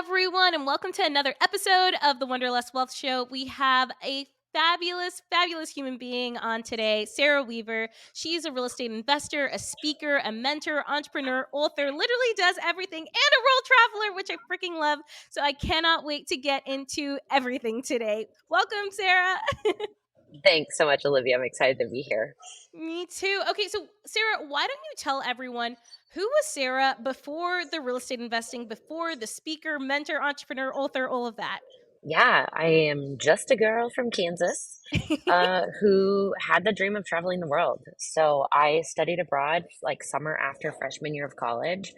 everyone, and welcome to another episode of the Wanderlust Wealth Show. We have a fabulous, fabulous human being on today, Sarah Weaver. She's a real estate investor, a speaker, a mentor, entrepreneur, author, literally does everything, and a world traveler, which I freaking love. So I cannot wait to get into everything today. Welcome, Sarah. Thanks so much, Olivia. I'm excited to be here. Me too. Okay, so Sarah, why don't you tell everyone who was Sarah before the real estate investing, before the speaker, mentor, entrepreneur, author, all of that? Yeah, I am just a girl from Kansas who had the dream of traveling the world. So I studied abroad like summer after freshman year of college,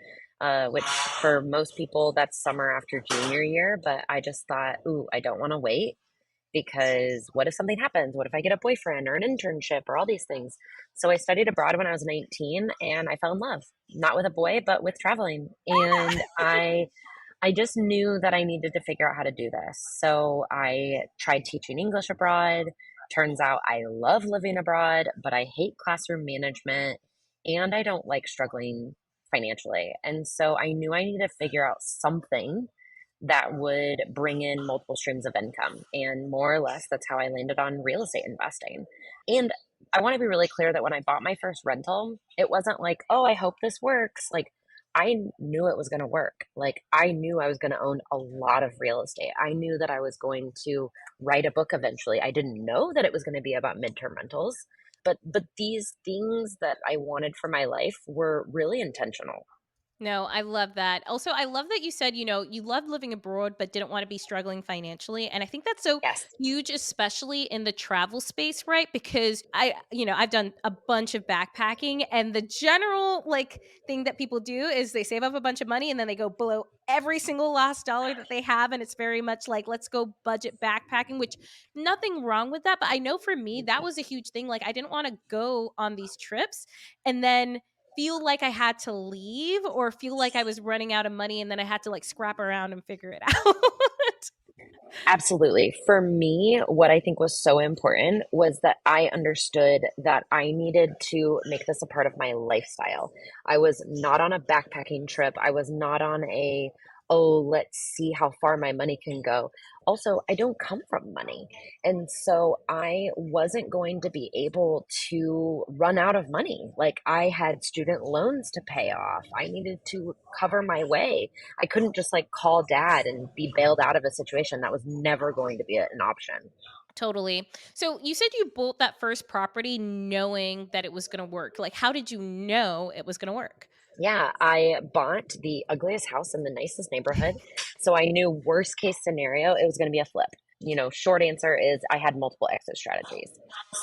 which for most people, that's summer after junior year. But I just thought, ooh, I don't want to wait because what if something happens? What if I get a boyfriend or an internship or all these things? So I studied abroad when I was 19 and I fell in love, not with a boy, but with traveling. And I just knew that I needed to figure out how to do this. So I tried teaching English abroad. Turns out I love living abroad, but I hate classroom management and I don't like struggling financially. And so I knew I needed to figure out something that would bring in multiple streams of income. And more or less, that's how I landed on real estate investing. And I want to be really clear that when I bought my first rental, it wasn't like, oh, I hope this works. Like, I knew it was going to work. Like, I knew I was going to own a lot of real estate. I knew that I was going to write a book eventually. I didn't know that it was going to be about midterm rentals, but these things that I wanted for my life were really intentional. No, I love that. Also, I love that you said, you loved living abroad, but didn't want to be struggling financially. And I think that's so Yes. huge, especially in the travel space, right? Because I've done a bunch of backpacking, and the general thing that people do is they save up a bunch of money and then they go blow every single last dollar that they have. And it's very much like, let's go budget backpacking, which nothing wrong with that. But I know for me, that was a huge thing. Like, I didn't want to go on these trips and then feel like I had to leave or feel like I was running out of money and then I had to scrap around and figure it out. Absolutely. For me, what I think was so important was that I understood that I needed to make this a part of my lifestyle. I was not on a backpacking trip. I was not on oh, let's see how far my money can go. Also, I don't come from money. And so I wasn't going to be able to run out of money. Like, I had student loans to pay off. I needed to cover my way. I couldn't just call dad and be bailed out of a situation. That was never going to be an option. Totally. So you said you bought that first property knowing that it was going to work. Like, how did you know it was going to work? Yeah, I bought the ugliest house in the nicest neighborhood. So I knew worst case scenario, it was going to be a flip. Short answer is I had multiple exit strategies.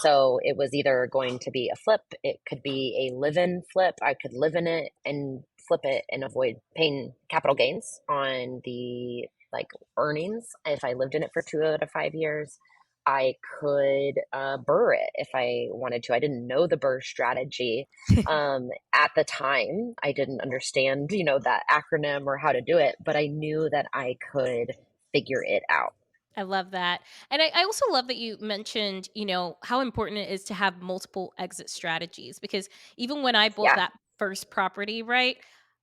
So it was either going to be a flip, it could be a live in flip. I could live in it and flip it and avoid paying capital gains on the earnings if I lived in it for 2 out of 5 years. I could burr it if I wanted to. I didn't know the burr strategy at the time. I didn't understand, that acronym or how to do it, but I knew that I could figure it out. I love that. And I also love that you mentioned, how important it is to have multiple exit strategies because even when I bought Yeah. that first property, right?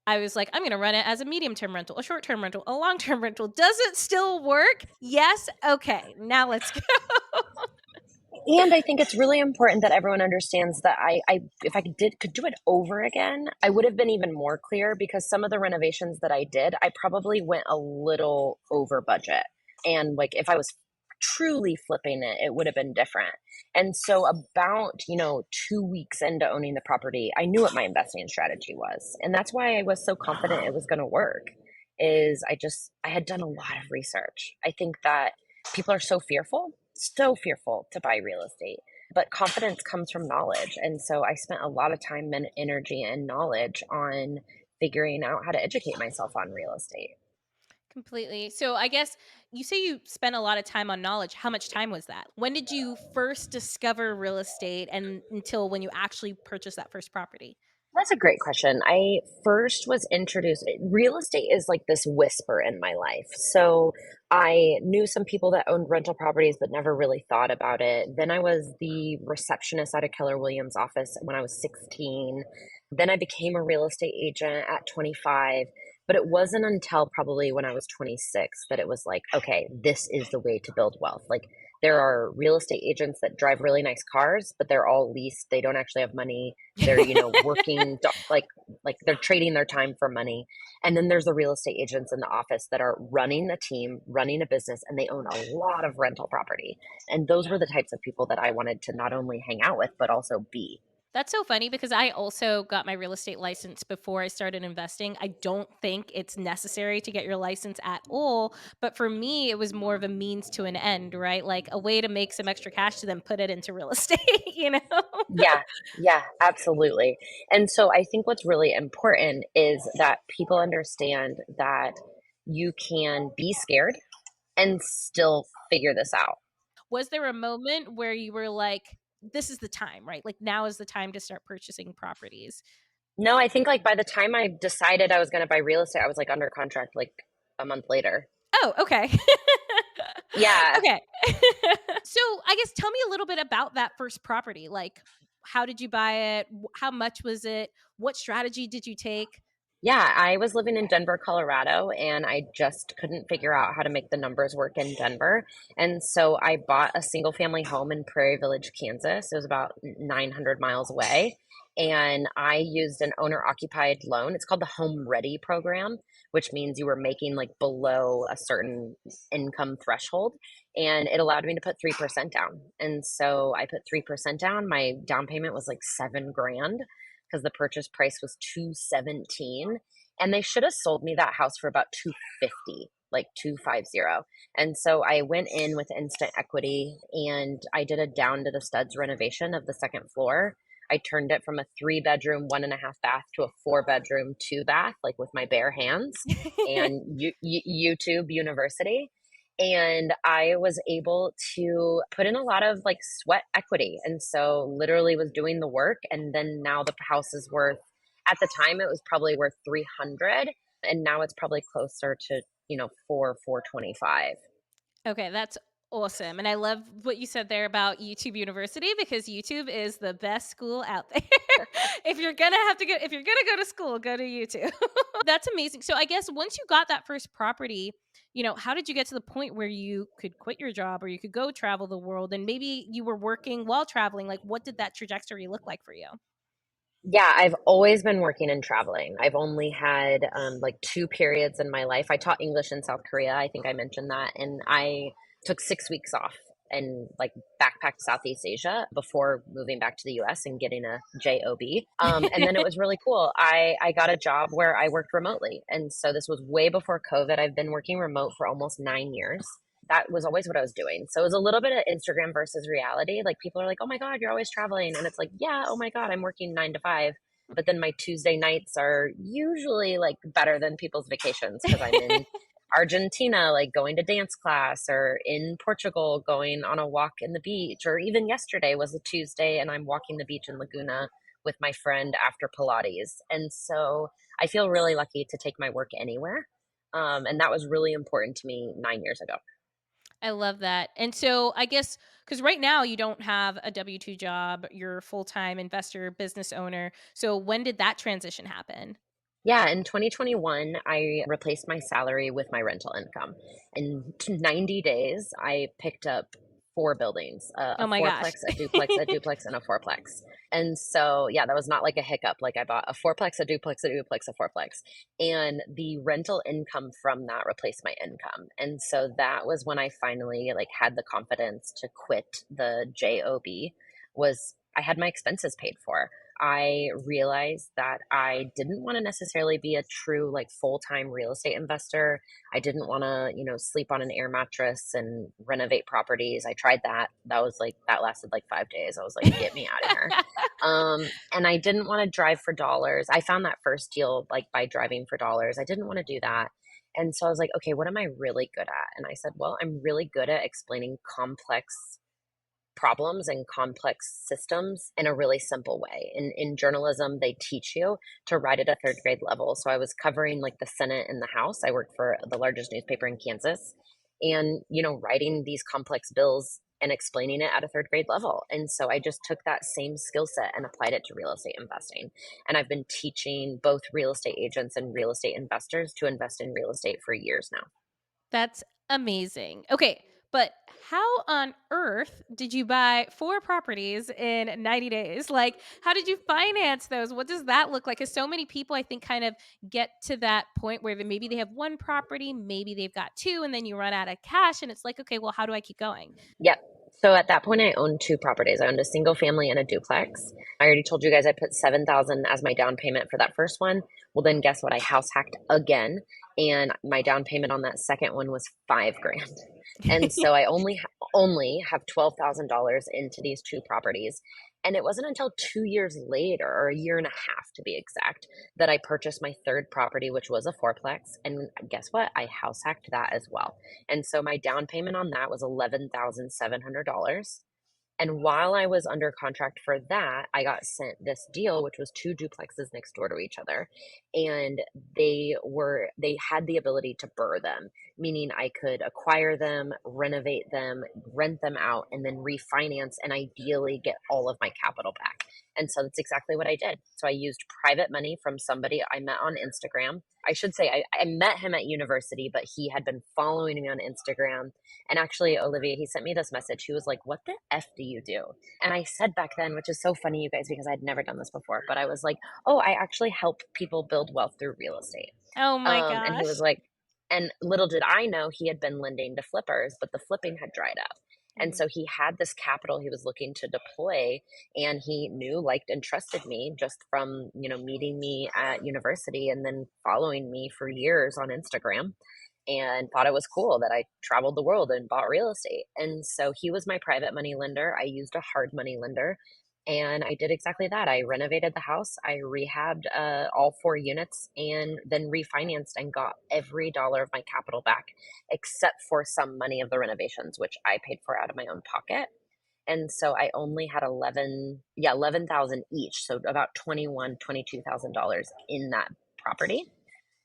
I was like, I'm going to run it as a medium term rental, a short term rental, a long term rental. Does it still work? Yes. Okay. Now let's go. And I think it's really important that everyone understands that if I could do it over again, I would have been even more clear because some of the renovations that I did, I probably went a little over budget. And if I was truly flipping it, it would have been different. And so about, 2 weeks into owning the property, I knew what my investing strategy was. And that's why I was so confident it was going to work is I had done a lot of research. I think that people are so fearful to buy real estate. But confidence comes from knowledge. And so I spent a lot of time and energy and knowledge on figuring out how to educate myself on real estate. Completely. So I guess you say you spent a lot of time on knowledge. How much time was that? When did you first discover real estate and until when you actually purchased that first property? That's a great question. I first was introduced, real estate is like this whisper in my life. So I knew some people that owned rental properties, but never really thought about it. Then I was the receptionist at a Keller Williams office when I was 16. Then I became a real estate agent at 25. But it wasn't until probably when I was 26 that it was like, okay, this is the way to build wealth. Like there are real estate agents that drive really nice cars, but they're all leased. They don't actually have money. They're, working like they're trading their time for money. And then there's the real estate agents in the office that are running a team, running a business, and they own a lot of rental property. And those were the types of people that I wanted to not only hang out with, but also be. That's so funny because I also got my real estate license before I started investing. I don't think it's necessary to get your license at all, but for me it was more of a means to an end, right? Like a way to make some extra cash to then put it into real estate, you know? Yeah, yeah, absolutely. And so I think what's really important is that people understand that you can be scared and still figure this out. Was there a moment where you were like, this is the time, right? Like now is the time to start purchasing properties? No, I think like by the time I decided I was going to buy real estate, I was like under contract like a month later. Oh, okay. Yeah. Okay. So, I guess tell me a little bit about that first property. Like, how did you buy it? How much was it? What strategy did you take? Yeah, I was living in Denver, Colorado, and I just couldn't figure out how to make the numbers work in Denver. And so I bought a single family home in Prairie Village, Kansas. It was about 900 miles away. And I used an owner occupied loan. It's called the Home Ready program, which means you were making like below a certain income threshold. And it allowed me to put 3% down. And so I put 3% down. My down payment was like 7 grand because the purchase price was 217, and they should have sold me that house for about 250, like 250. And so I went in with instant equity and I did a down to the studs renovation of the second floor. I turned it from a 3 bedroom, 1.5 bath to a 4 bedroom, 2 bath, like with my bare hands, and YouTube University. And I was able to put in a lot of like sweat equity. And so literally was doing the work. And then now the house is worth, at the time, it was probably worth 300. And now it's probably closer to, 425. Okay, that's awesome. And I love what you said there about YouTube University because YouTube is the best school out there. If you're gonna go to school, go to YouTube. That's amazing. So I guess once you got that first property, how did you get to the point where you could quit your job or you could go travel the world and maybe you were working while traveling? Like what did that trajectory look like for you? Yeah, I've always been working and traveling. I've only had like two periods in my life. I taught English in South Korea. I think I mentioned that. And I took 6 weeks off and like backpacked Southeast Asia before moving back to the US and getting a job. And then it was really cool. I got a job where I worked remotely. And so this was way before COVID. I've been working remote for almost 9 years. That was always what I was doing. So it was a little bit of Instagram versus reality. Like people are like, oh my God, you're always traveling. And it's like, yeah, oh my God, I'm working 9 to 5. But then my Tuesday nights are usually like better than people's vacations because I'm in Argentina, like going to dance class, or in Portugal, going on a walk in the beach. Or even yesterday was a Tuesday and I'm walking the beach in Laguna with my friend after Pilates. And so I feel really lucky to take my work anywhere. And that was really important to me 9 years ago. I love that. And so I guess because right now you don't have a W-2 job, you're a full-time investor, business owner. So when did that transition happen? Yeah, in 2021, I replaced my salary with my rental income. In 90 days, I picked up four buildings, a Oh my gosh. fourplex, a duplex, and a fourplex. And so, yeah, that was not like a hiccup. Like I bought a fourplex, a duplex, a fourplex. And the rental income from that replaced my income. And so that was when I finally like had the confidence to quit the job. Was I had my expenses paid for. I realized that I didn't want to necessarily be a true like full-time real estate investor. I didn't want to, sleep on an air mattress and renovate properties. I tried that. That lasted like 5 days. I was like, get me out of here. And I didn't want to drive for dollars. I found that first deal like by driving for dollars. I didn't want to do that. And so I was like, okay, what am I really good at? And I said, well, I'm really good at explaining complex problems and complex systems in a really simple way. In journalism, they teach you to write at a third grade level. So I was covering like the Senate and the House. I worked for the largest newspaper in Kansas and, writing these complex bills and explaining it at a third grade level. And so I just took that same skill set and applied it to real estate investing. And I've been teaching both real estate agents and real estate investors to invest in real estate for years now. That's amazing. Okay, but how on earth did you buy 4 properties in 90 days? Like, how did you finance those? What does that look like? Because so many people, I think, kind of get to that point where maybe they have 1 property, maybe they've got 2, and then you run out of cash, and it's like, "Okay, well, how do I keep going?" Yep. So at that point, I owned two properties. I owned a single family and a duplex. I already told you guys I put 7,000 as my down payment for that first one. Well, then guess what? I house hacked again, and my down payment on that second one was 5 grand. And so I only have $12,000 into these two properties. And it wasn't until 2 years later, or a year and a half to be exact, that I purchased my third property, which was a fourplex. And guess what? I house hacked that as well. And so my down payment on that was $11,700. And while I was under contract for that, I got sent this deal, which was two duplexes next door to each other. And they had the ability to BRRRR them, meaning I could acquire them, renovate them, rent them out, and then refinance and ideally get all of my capital back. And so that's exactly what I did. So I used private money from somebody I met on Instagram. I should say I met him at university, but he had been following me on Instagram. And actually, Olivia, he sent me this message. He was like, "What the F do you do?" And I said back then, which is so funny, you guys, because I'd never done this before, but I was like, "Oh, I actually help people build wealth through real estate." Oh my And he was gosh. like, and little did I know he had been lending to flippers, but the flipping had dried up. And Mhm. so he had this capital he was looking to deploy, and he knew, liked, and trusted me just from, meeting me at university and then following me for years on Instagram, and thought it was cool that I traveled the world and bought real estate. And so he was my private money lender. I used a hard money lender. And I did exactly that. I renovated the house, I rehabbed all 4 units, and then refinanced and got every dollar of my capital back, except for some money of the renovations, which I paid for out of my own pocket. And so I only had 11,000 each. So about $22,000 in that property.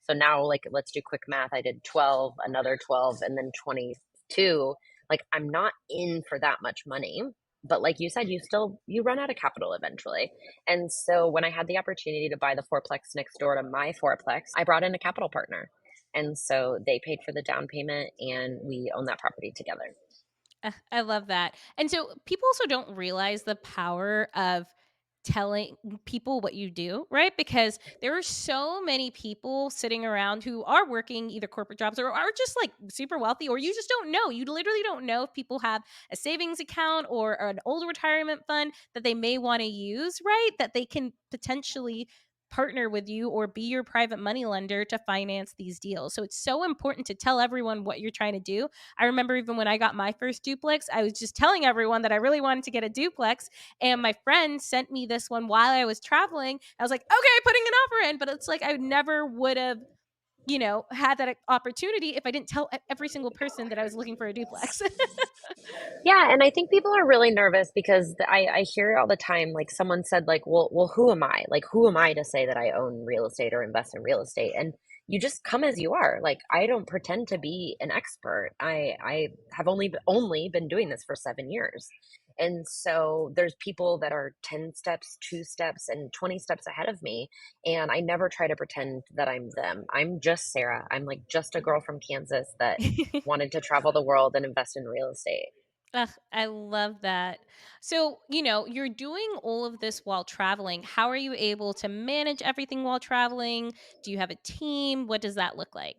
So now, like, let's do quick math. I did 12, another 12, and then 22. Like, I'm not in for that much money. But like you said, you run out of capital eventually. And so when I had the opportunity to buy the fourplex next door to my fourplex, I brought in a capital partner. And so they paid for the down payment and we own that property together. I love that. And so people also don't realize the power of telling people what you do, right? Because there are so many people sitting around who are working either corporate jobs or are just like super wealthy, or you just don't know. You literally don't know if people have a savings account or an old retirement fund that they may want to use, right? That they can potentially partner with you or be your private money lender to finance these deals. So it's so important to tell everyone what you're trying to do. I remember even when I got my first duplex, I was just telling everyone that I really wanted to get a duplex. And my friend sent me this one while I was traveling. I was like, okay, putting an offer in. But it's like I never would have, had that opportunity if I didn't tell every single person that I was looking for a duplex. Yeah, and I think people are really nervous because I hear it all the time. Like someone said, like, well, who am I? Like, who am I to say that I own real estate or invest in real estate? And you just come as you are. Like, I don't pretend to be an expert. I have only been doing this for 7 years, and so there's people that are 10 steps, 2 steps, and 20 steps ahead of me, and I never try to pretend that I'm them. I'm just Sarah. I'm like just a girl from Kansas that wanted to travel the world and invest in real estate. Ugh, I love that. So, you're doing all of this while traveling. How are you able to manage everything while traveling? Do you have a team? What does that look like?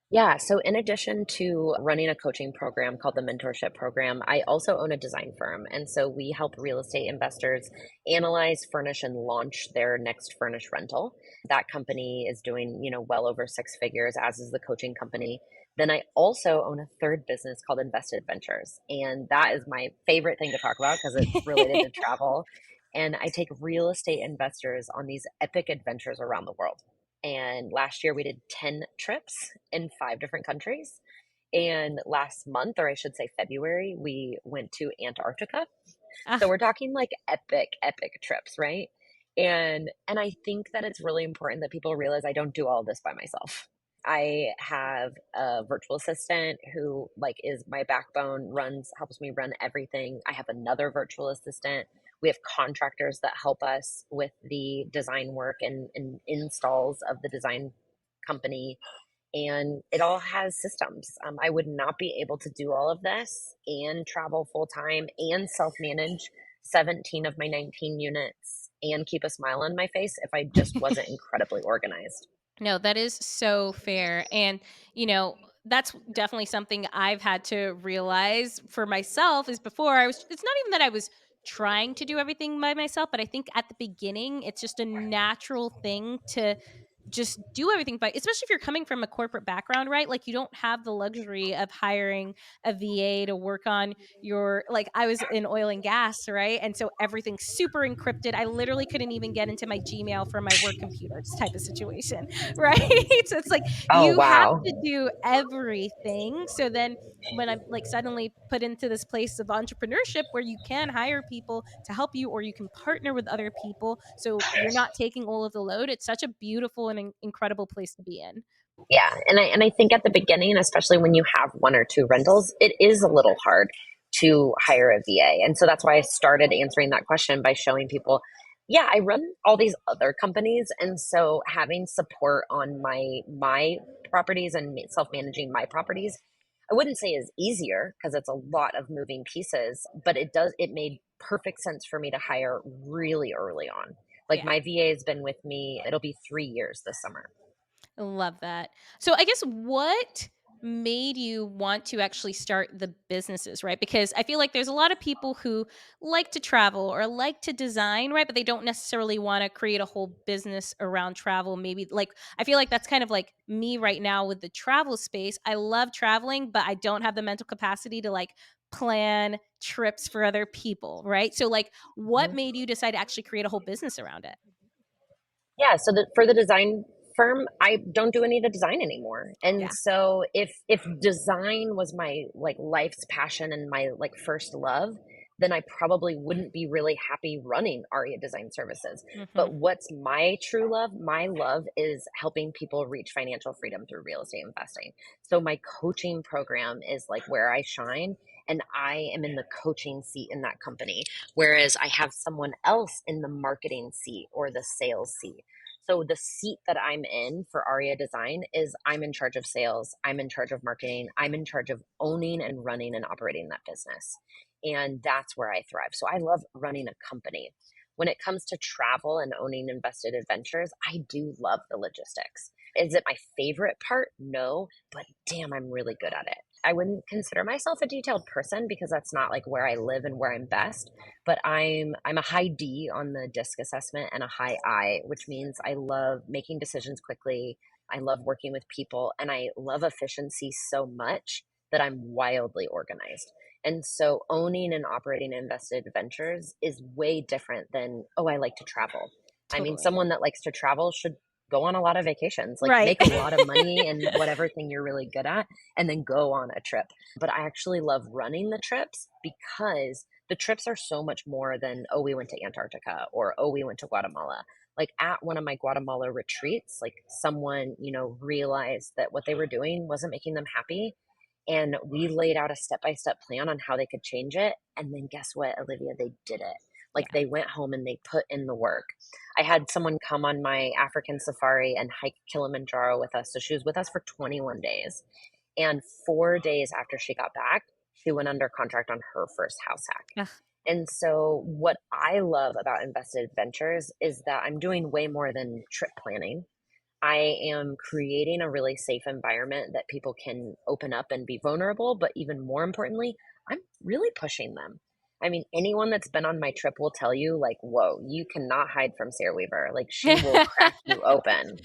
Yeah, so in addition to running a coaching program called the Mentorship Program, I also own a design firm. And so we help real estate investors analyze, furnish, and launch their next furnished rental. That company is doing, well over 6 figures, as is the coaching company. Then I also own a third business called Invested Ventures. And that is my favorite thing to talk about because it's related to travel. And I take real estate investors on these epic adventures around the world. And last year we did 10 trips in 5 different countries. And last month, or I should say February, we went to Antarctica. So Ah, we're talking like epic, epic trips, right? And I think that it's really important that people realize I don't do all this by myself. I have a virtual assistant who like is my backbone, helps me run everything. I have another virtual assistant. We have contractors that help us with the design work and installs of the design company, and it all has systems. I would not be able to do all of this and travel full time and self manage 17 of my 19 units and keep a smile on my face if I just wasn't incredibly organized. No, that is so fair. And, that's definitely something I've had to realize for myself is before it's not even that I was trying to do everything by myself, but I think at the beginning, it's just a natural thing to just do everything by, especially if you're coming from a corporate background, right? Like you don't have the luxury of hiring a VA to work on like I was in oil and gas, right? And so everything's super encrypted. I literally couldn't even get into my Gmail from my work computer, type of situation. Right? So it's like Oh, you have wow. to do everything. So then when I'm like suddenly put into this place of entrepreneurship where you can hire people to help you or you can partner with other people so you're not taking all of the load, it's such a beautiful and incredible place to be in. Yeah, and I think at the beginning, especially when you have one or two rentals, it is a little hard to hire a VA. And so that's why I started answering that question by showing people, yeah, I run all these other companies, and so having support on my properties and self-managing my properties, I wouldn't say is easier because it's a lot of moving pieces, but it made perfect sense for me to hire really early on. Like Yeah. my VA has been with me, it'll be 3 years this summer. Love that. So I guess what made you want to actually start the businesses, right? Because I feel like there's a lot of people who like to travel or like to design, right? But they don't necessarily want to create a whole business around travel. Maybe like I feel like that's kind of like me right now with the travel space. I love traveling, but I don't have the mental capacity to like plan trips for other people, right? So like what made you decide to actually create a whole business around it? Yeah, so for the design firm, I don't do any of the design anymore. And Yeah. so if design was my like life's passion and my like first love, then I probably wouldn't be really happy running Aria Design Services. Mhm. But what's my true love? My love is helping people reach financial freedom through real estate investing. So my coaching program is like where I shine, and I am in the coaching seat in that company, whereas I have someone else in the marketing seat or the sales seat. So the seat that I'm in for Aria Design is I'm in charge of sales, I'm in charge of marketing, I'm in charge of owning and running and operating that business. And that's where I thrive. So I love running a company. When it comes to travel and owning invested adventures, I do love the logistics. Is it my favorite part? No, but damn, I'm really good at it. I wouldn't consider myself a detailed person because that's not like where I live and where I'm best, but I'm a high D on the disc assessment and a high I, which means I love making decisions quickly. I love working with people and I love efficiency so much that I'm wildly organized. And so owning and operating invested ventures is way different than, oh, I like to travel. I mean, Totally. someone that likes to travel should go on a lot of vacations, like Right. make a lot of money in whatever thing you're really good at, and then go on a trip. But I actually love running the trips because the trips are so much more than, oh, we went to Antarctica or, oh, we went to Guatemala. Like at one of my Guatemala retreats, like someone, realized that what they were doing wasn't making them happy. And we laid out a step by step plan on how they could change it. And then guess what, Olivia? They did it. Like Yeah. they went home and they put in the work. I had someone come on my African safari and hike Kilimanjaro with us. So she was with us for 21 days. And 4 days after she got back, she went under contract on her first house hack. Ugh, And so, what I love about invested ventures is that I'm doing way more than trip planning. I am creating a really safe environment that people can open up and be vulnerable, but even more importantly, I'm really pushing them. I mean, anyone that's been on my trip will tell you, like, whoa, you cannot hide from Sarah Weaver. Like, she will crack you open.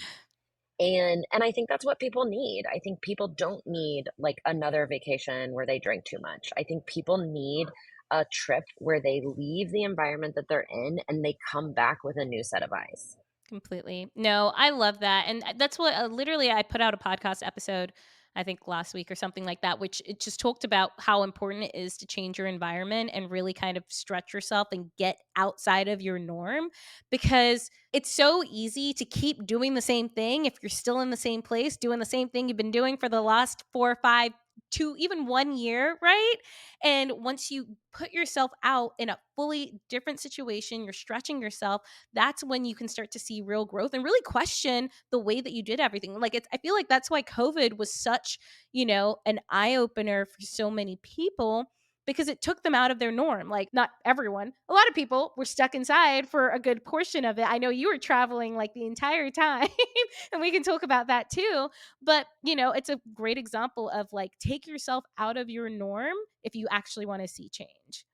And I think that's what people need. I think people don't need like another vacation where they drink too much. I think people need a trip where they leave the environment that they're in and they come back with a new set of eyes. Completely. No, I love that, and that's what literally I put out a podcast episode I think last week or something like that, which it just talked about how important it is to change your environment and really kind of stretch yourself and get outside of your norm, because it's so easy to keep doing the same thing if you're still in the same place, doing the same thing you've been doing for the last 4, 5, 2, even 1 year, right? And once you put yourself out in a fully different situation, you're stretching yourself, that's when you can start to see real growth and really question the way that you did everything. Like I feel like that's why COVID was such, an eye opener for so many people, because it took them out of their norm. Like not everyone, a lot of people were stuck inside for a good portion of it. I know you were traveling like the entire time and we can talk about that too. But, it's a great example of like take yourself out of your norm if you actually want to see change.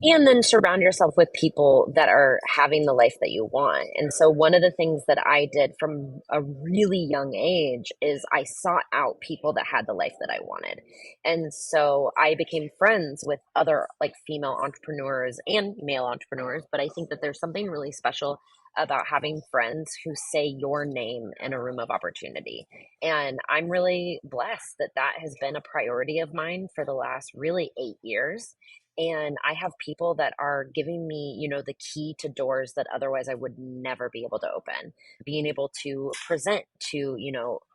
And then surround yourself with people that are having the life that you want. And so, one of the things that I did from a really young age is I sought out people that had the life that I wanted. And so, I became friends with other like female entrepreneurs and male entrepreneurs. But I think that there's something really special about having friends who say your name in a room of opportunity. And I'm really blessed that that has been a priority of mine for the last really 8 years, and I have people that are giving me, the key to doors that otherwise I would never be able to open. Being able to present to,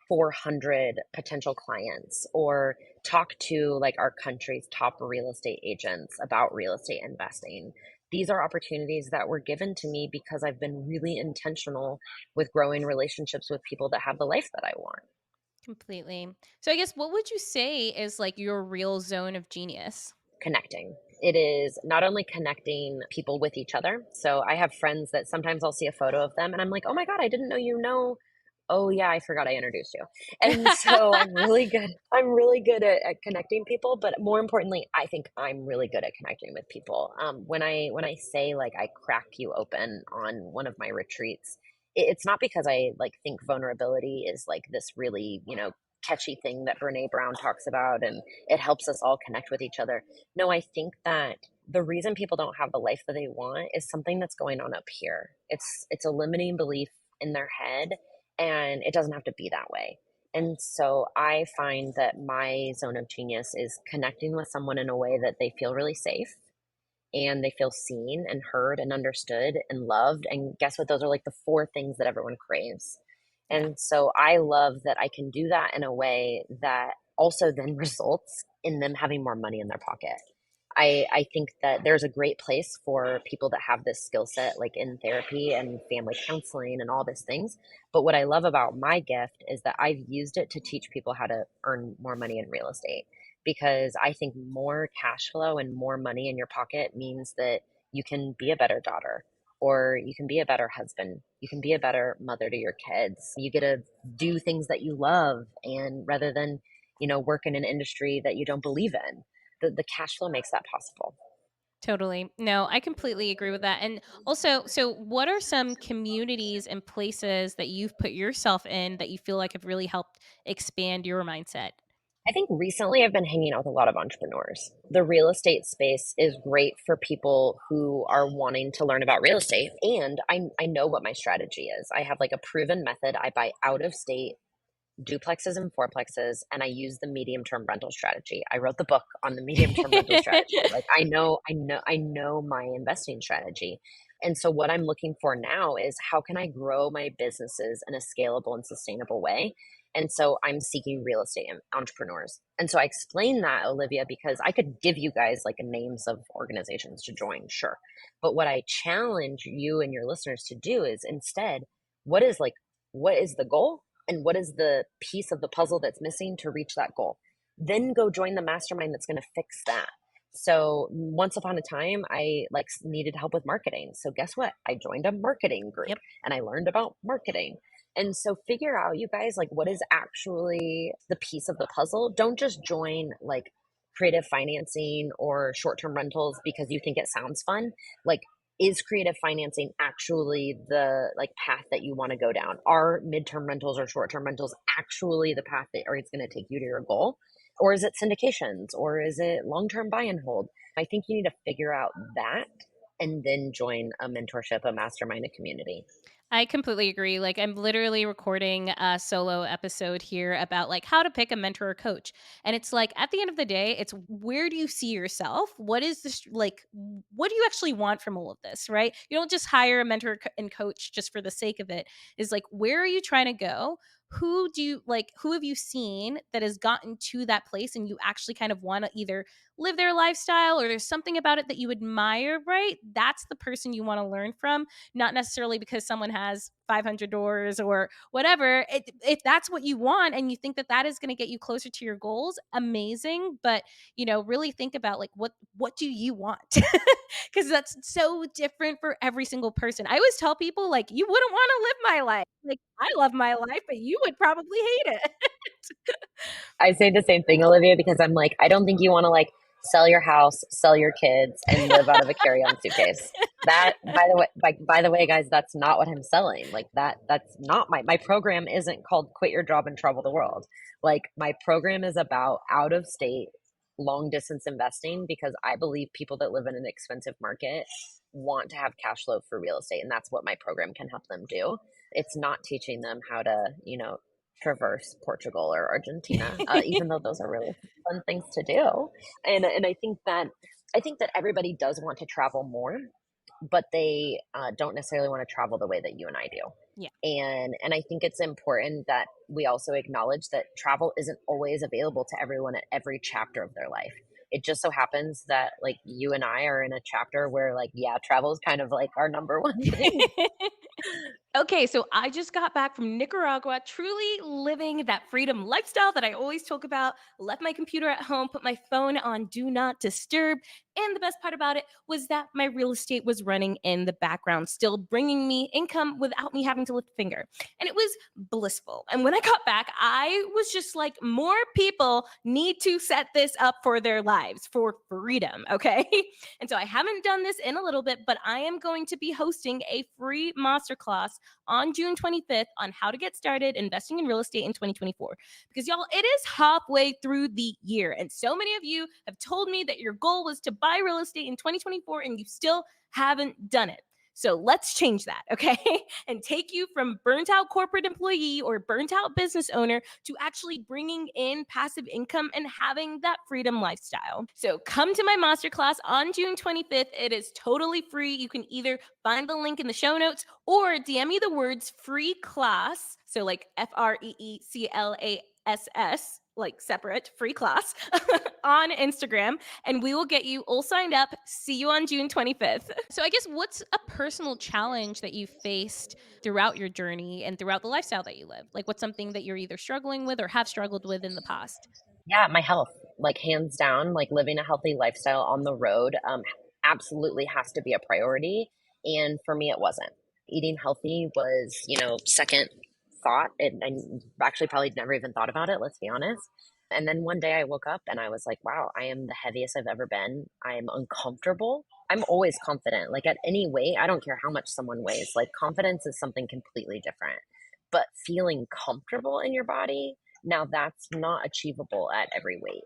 400 potential clients, or talk to like our country's top real estate agents about real estate investing. These are opportunities that were given to me because I've been really intentional with growing relationships with people that have the life that I want. Completely. So I guess what would you say is like your real zone of genius? Connecting. It is not only connecting people with each other. So I have friends that sometimes I'll see a photo of them and I'm like, oh my God, I didn't know you know. Oh yeah, I forgot I introduced you. And so I'm really good. I'm really good at connecting people, but more importantly, I think I'm really good at connecting with people. When I say like I crack you open on one of my retreats, it's not because I like think vulnerability is like this really, catchy thing that Brene Brown talks about and it helps us all connect with each other. No, I think that the reason people don't have the life that they want is something that's going on up here. It's a limiting belief in their head, and it doesn't have to be that way. And so I find that my zone of genius is connecting with someone in a way that they feel really safe and they feel seen and heard and understood and loved. And guess what? Those are like the four things that everyone craves. Yeah, And so I love that I can do that in a way that also then results in them having more money in their pocket. I think that there's a great place for people that have this skill set, like in therapy and family counseling and all these things. But what I love about my gift is that I've used it to teach people how to earn more money in real estate, because I think more cash flow and more money in your pocket means that you can be a better daughter, or you can be a better husband, you can be a better mother to your kids. You get to do things that you love, and rather than, work in an industry that you don't believe in. The cash flow makes that possible. totally. No, I completely agree with that. And also, so what are some communities and places that you've put yourself in that you feel like have really helped expand your mindset? I think recently I've been hanging out with a lot of entrepreneurs. The real estate space is great for people who are wanting to learn about real estate. And I know what my strategy is. I have like a proven method. I buy out of state duplexes and fourplexes, and I use the medium term rental strategy. I wrote the book on the medium term rental strategy. Like I know my investing strategy. And so what I'm looking for now is how can I grow my businesses in a scalable and sustainable way? And so I'm seeking real estate entrepreneurs. And so I explain that, Olivia, because I could give you guys like names of organizations to join, sure. But what I challenge you and your listeners to do is instead, what is like what is the goal and what is the piece of the puzzle that's missing to reach that goal? Then go join the mastermind that's going to fix that. So once upon a time, I like needed help with marketing. So guess what? I joined a marketing group Yep. and I learned about marketing. And so figure out, you guys, like what is actually the piece of the puzzle. Don't just join like creative financing or short-term rentals because you think it sounds fun. Like, is creative financing actually the like path that you want to go down? Are midterm rentals or short-term rentals actually the path that or it's going to take you to your goal? Or is it syndications, or is it long-term buy and hold? I think you need to figure out that, and then join a mentorship, a mastermind, a community. I completely agree. Like, I'm literally recording a solo episode here about like how to pick a mentor or coach. And it's like at the end of the day, it's where do you see yourself? What is this like? What do you actually want from all of this? Right? You don't just hire a mentor and coach just for the sake of it. Is like, where are you trying to go? Who do you like? Who have you seen that has gotten to that place and you actually kind of want to either live their lifestyle or there's something about it that you admire, right? That's the person you want to learn from, not necessarily because someone has 500 doors or whatever. If that's what you want and you think that that is going to get you closer to your goals, amazing. But really think about like what do you want? Because that's so different for every single person. I always tell people like you wouldn't want to live my life. Like I love my life, but you would probably hate it. I say the same thing, Olivia, because I'm like, I don't think you want to like sell your house, sell your kids, and live out of a carry-on suitcase. That, by the way, guys, that's not what I'm selling. Like that's not my program isn't called Quit Your Job and Travel the World. Like my program is about out of state, long distance investing because I believe people that live in an expensive market want to have cash flow for real estate, and that's what my program can help them do. It's not teaching them how to, traverse Portugal or Argentina, even though those are really fun things to do. And I think that everybody does want to travel more, but they don't necessarily want to travel the way that you and I do. Yeah. And I think it's important that we also acknowledge that travel isn't always available to everyone at every chapter of their life. It just so happens that like you and I are in a chapter where like yeah, travel is kind of like our number one thing. Okay, so I just got back from Nicaragua, truly living that freedom lifestyle that I always talk about. Left my computer at home, put my phone on do not disturb. And the best part about it was that my real estate was running in the background, still bringing me income without me having to lift a finger. And it was blissful. And when I got back, I was just like, more people need to set this up for their lives for freedom. Okay. And so I haven't done this in a little bit, but I am going to be hosting a free masterclass on June 25th on how to get started investing in real estate in 2024. Because, y'all, it is halfway through the year. And so many of you have told me that your goal was to buy real estate in 2024 and you still haven't done it. So let's change that, okay? And take you from burnt out corporate employee or burnt out business owner to actually bringing in passive income and having that freedom lifestyle. So come to my masterclass on June 25th. It is totally free. You can either find the link in the show notes or DM me the words free class. So like FREECLASS, like separate free class on Instagram, and we will get you all signed up. See you on June 25th. So I guess what's a personal challenge that you faced throughout your journey and throughout the lifestyle that you live? Like what's something that you're either struggling with or have struggled with in the past? Yeah, my health, like hands down, like living a healthy lifestyle on the road, absolutely has to be a priority. And for me, it wasn't. Eating healthy was, second thought. I actually probably never even thought about it, let's be honest. And then one day I woke up and I was like, wow, I am the heaviest I've ever been. I'm uncomfortable. I'm always confident. Like at any weight, I don't care how much someone weighs. Like confidence is something completely different. But feeling comfortable in your body, now that's not achievable at every weight.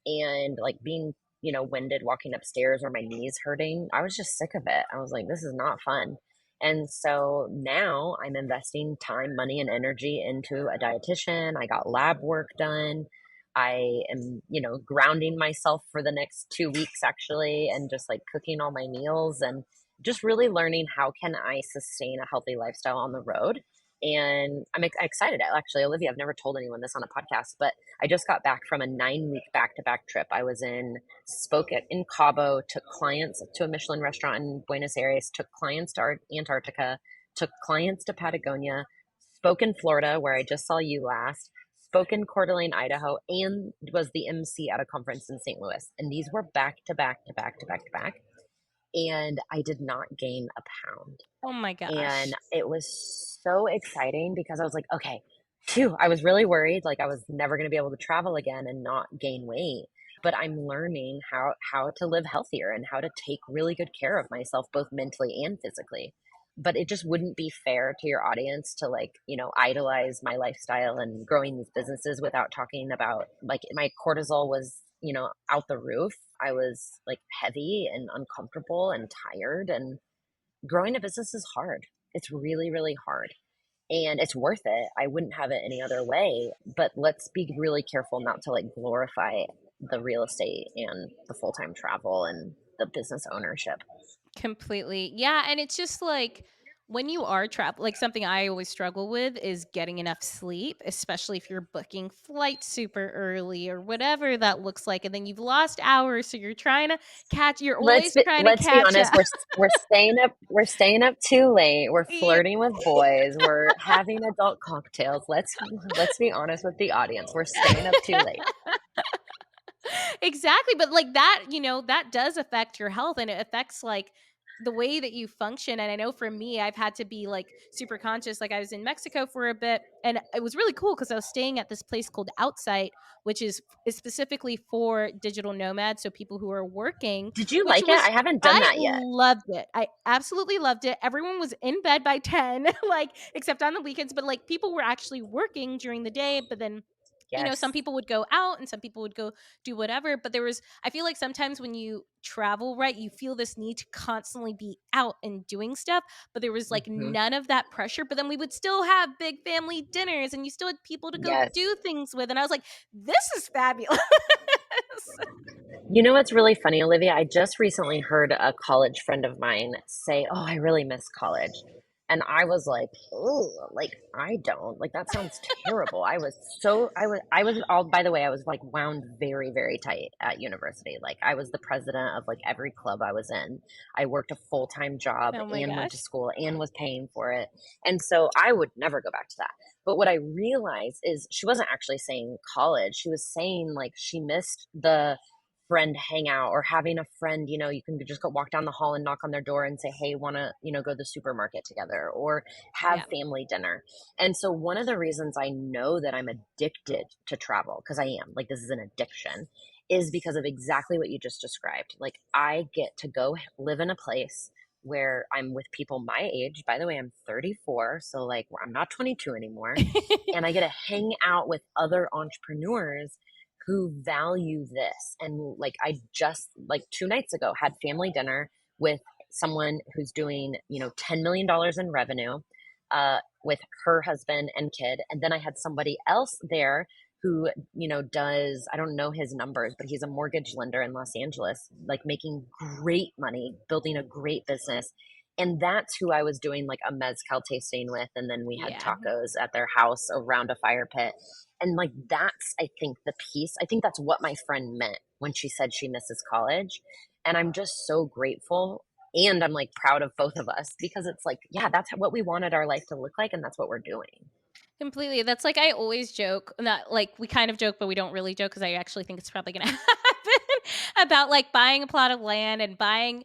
And like being, winded walking upstairs or my knees hurting, I was just sick of it. I was like, this is not fun. And so now I'm investing time, money, and energy into a dietitian. I got lab work done. I am, grounding myself for the next 2 weeks actually, and just like cooking all my meals and just really learning how can I sustain a healthy lifestyle on the road. And I'm excited. Actually, Olivia, I've never told anyone this on a podcast, but I just got back from a 9 week back to back trip. I was spoke in Cabo, took clients to a Michelin restaurant in Buenos Aires, took clients to Antarctica, took clients to Patagonia, spoke in Florida, where I just saw you last, spoke in Coeur d'Alene, Idaho, and was the MC at a conference in St. Louis. And these were back to back to back to back to back. And I did not gain a pound. Oh my And gosh. it was so exciting because I was like, okay, phew, I was really worried. Like I was never going to be able to travel again and not gain weight. But I'm learning how to live healthier and how to take really good care of myself, both mentally and physically. But it just wouldn't be fair to your audience to like, idolize my lifestyle and growing these businesses without talking about like my cortisol was out the roof. I was like heavy and uncomfortable and tired. And growing a business is hard. It's really, really hard. And it's worth it. I wouldn't have it any other way. But let's be really careful not to like glorify the real estate and the full time travel and the business ownership. Completely. Yeah, and it's just like when you are trapped, like something I always struggle with is getting enough sleep, especially if you're booking flights super early or whatever that looks like. And then you've lost hours. So you're always trying to Let's be catch honest. up. We're staying up too late. We're Yeah. flirting with boys. We're having adult cocktails. Let's be honest with the audience. We're staying up too late. Exactly, but like that, that does affect your health and it affects like the way that you function. And I know for me, I've had to be like super conscious. Like I was in Mexico for a bit and it was really cool because I was staying at this place called Outsite, which is specifically for digital nomads, so people who are working, Did you which like it? was I haven't done I that yet. loved it. I absolutely loved it. Everyone was in bed by 10, like except on the weekends, but like people were actually working during the day, but then some Yes. people would go out and some people would go do whatever. But I feel like sometimes when you travel, right, you feel this need to constantly be out and doing stuff. But there was like Hmm. none of that pressure. But then we would still have big family dinners and you still had people to go Yes. do things with. And I was like, this is fabulous. You know what's really funny, Olivia? I just recently heard a college friend of mine say, "Oh, I really miss college." And I was like, "Oh, like I don't. Like that sounds terrible." I was all, by the way, I was like wound very, very tight at university. Like I was the president of like every club I was in. I worked a full-time job Oh my and went to gosh. school and was paying for it. And so I would never go back to that. But what I realized is she wasn't actually saying college. She was saying like she missed the friend hangout or having a friend, you can just go walk down the hall and knock on their door and say, "Hey, want to, go to the supermarket together or have Yeah. family dinner." And so one of the reasons I know that I'm addicted to travel, because I am, like this is an addiction, is because of exactly what you just described. Like I get to go live in a place where I'm with people my age. By the way, I'm 34, so like I'm not 22 anymore. And I get to hang out with other entrepreneurs who value this. And like I just like 2 nights ago had family dinner with someone who's doing, $10 million in revenue, with her husband and kid. And then I had somebody else there who, does, I don't know his numbers, but he's a mortgage lender in Los Angeles, like making great money, building a great business. And that's who I was doing like a mezcal tasting with. And then we had Yeah. tacos at their house around a fire pit. And like that's, I think, the piece. I think that's what my friend meant when she said she misses college. And I'm just so grateful. And I'm like proud of both of us because it's like, yeah, that's what we wanted our life to look like. And that's what we're doing. Completely. That's like I always joke, not like we kind of joke, but we don't really joke because I actually think it's probably going to happen about like buying a plot of land and buying,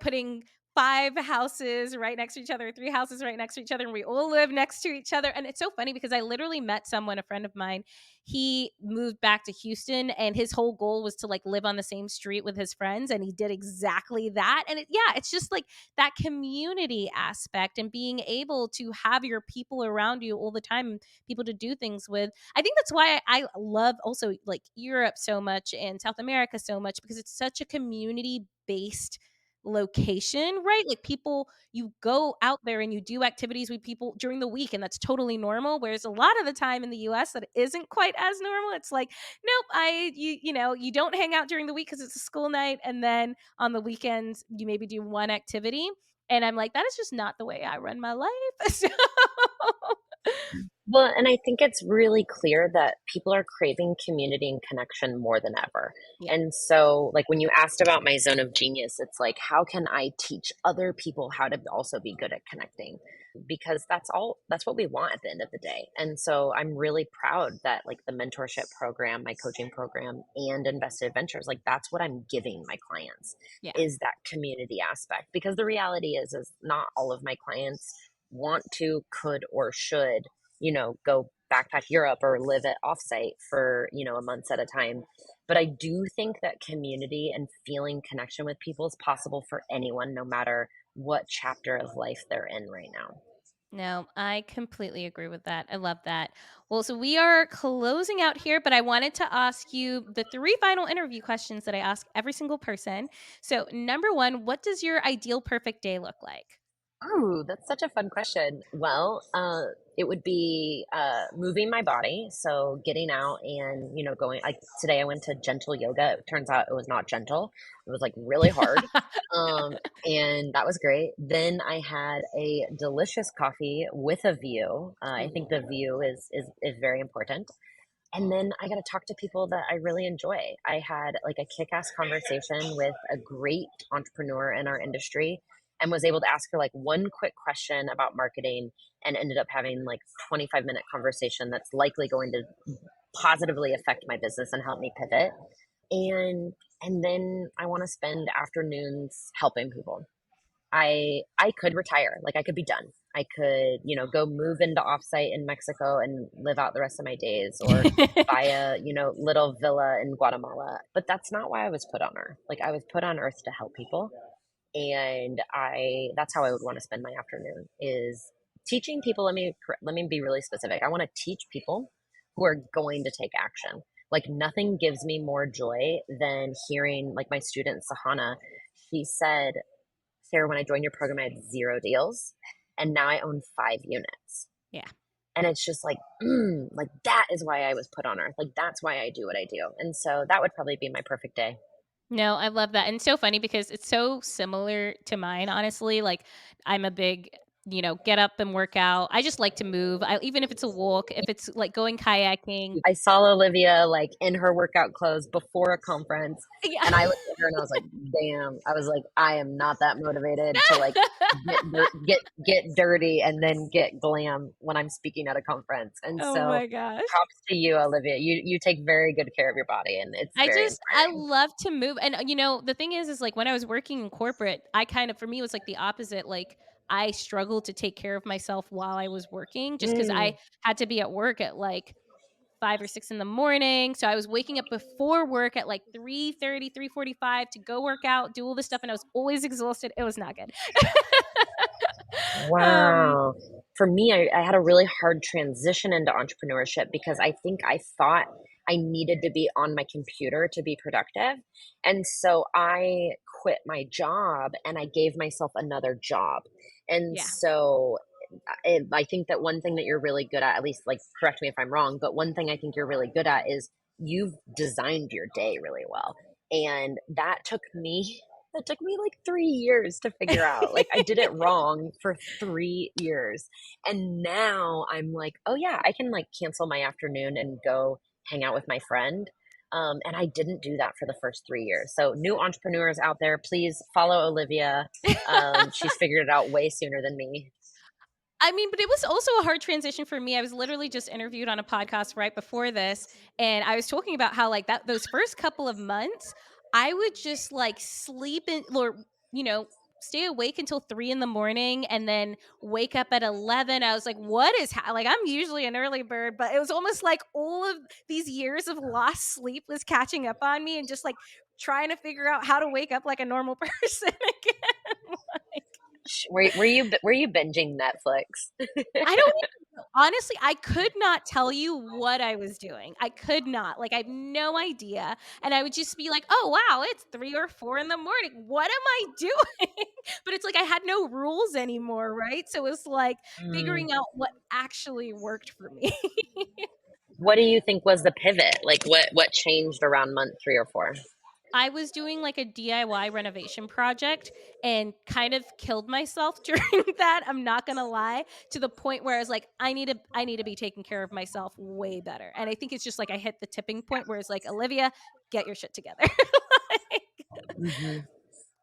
putting five houses right next to each other, three houses right next to each other, and we all live next to each other. And it's so funny because I literally met someone, a friend of mine. He moved back to Houston and his whole goal was to like live on the same street with his friends. And he did exactly that. And yeah, it's just like that community aspect and being able to have your people around you all the time, people to do things with. I think that's why I love also like Europe so much and South America so much because it's such a community based location, right? Like people, you go out there and you do activities with people during the week, and that's totally normal. Whereas a lot of the time in the US, that isn't quite as normal. It's like, nope, you don't hang out during the week because it's a school night, and then on the weekends you maybe do one activity. And I'm like, that is just not the way I run my life. So Well, and I think it's really clear that people are craving community and connection more than ever. yeah, And so, like, when you asked about my zone of genius, it's like, how can I teach other people how to also be good at connecting? Because that's what we want at the end of the day. And so, I'm really proud that, like, the mentorship program, my coaching program, and Invested Ventures, like, that's what I'm giving my clients yeah, is that community aspect. Because the reality is not all of my clients want to, could, or should go backpack Europe or live at offsite for, a months at a time. But I do think that community and feeling connection with people is possible for anyone, no matter what chapter of life they're in right now. No, I completely agree with that. I love that. Well, so we are closing out here, but I wanted to ask you the three final interview questions that I ask every single person. So, number one, what does your ideal perfect day look like? Oh, that's such a fun question. Well, it would be moving my body. So getting out and, going, like today I went to gentle yoga. It turns out it was not gentle. It was like really hard. Um, and that was great. Then I had a delicious coffee with a view. I think the Ooh. view is very important. And then I got to talk to people that I really enjoy. I had like a kick ass conversation with a great entrepreneur in our industry and was able to ask her like one quick question about marketing and ended up having like 25-minute conversation that's likely going to positively affect my business and help me pivot. And then I want to spend afternoons helping people. I could retire. Like I could be done. I could, go move into offsite in Mexico and live out the rest of my days or buy a, little villa in Guatemala. But that's not why I was put on earth. Like I was put on earth to help people. And that's how I would want to spend my afternoon is teaching people. Let me be really specific. I want to teach people who are going to take action. Like nothing gives me more joy than hearing like my student Sahana, she said, Sarah, when I joined your program, I had 0 deals, and now I own 5 units. Yeah. And it's just like that is why I was put on earth. Like that's why I do what I do. And so that would probably be my perfect day. No, I love that. And it's so funny because it's so similar to mine, honestly. Like, I'm a big, get up and work out. I just like to move. Even if it's a walk, if it's like going kayaking. I saw Olivia like in her workout clothes before a conference, Yeah. and I looked at her and I was like, "Damn!" I was like, "I am not that motivated to like get dirty and then get glam when I'm speaking at a conference." And Oh so, my gosh. props to you, Olivia. You take very good care of your body, and it's very I inspiring. love to move. And the thing is like when I was working in corporate, I kind of for me it was like the opposite. Like I struggled to take care of myself while I was working just because I Mm. had to be at work at like 5 or 6 in the morning. So I was waking up before work at like 3:30, 3:45 to go work out, do all this stuff, and I was always exhausted. It was not good. um, Wow. For me, I had a really hard transition into entrepreneurship because I think I thought I needed to be on my computer to be productive. And so I quit my job and I gave myself another job. And yeah. so I think that one thing that you're really good at least like correct me if I'm wrong, but one thing I think you're really good at is you've designed your day really well. And that took me like 3 years to figure out. Like I did it wrong for 3 years. And now I'm like, oh yeah, I can like cancel my afternoon and go hang out with my friend. And I didn't do that for the first 3 years. So new entrepreneurs out there, please follow Olivia. She's figured it out way sooner than me. I mean, but it was also a hard transition for me. I was literally just interviewed on a podcast right before this, and I was talking about how like that those first couple of months, I would just like sleep in or you know stay awake until 3 in the morning and then wake up at 11. I was like, what is like I'm usually an early bird, but it was almost like all of these years of lost sleep was catching up on me and just like trying to figure out how to wake up like a normal person again. Like, Were you binging Netflix? I don't even know. Honestly, I could not tell you what I was doing. I could not. Like, I have no idea. And I would just be like, oh, wow, it's 3 or 4 in the morning. What am I doing? But it's like I had no rules anymore, right? So it's like Mm. figuring out what actually worked for me. What do you think was the pivot? Like what changed around month 3 or 4? I was doing like a DIY renovation project and kind of killed myself during that. I'm not going to lie, to the point where I was like I need to be taking care of myself way better. And I think it's just like I hit the tipping point where it's like, Olivia, get your shit together. Like, Hmm.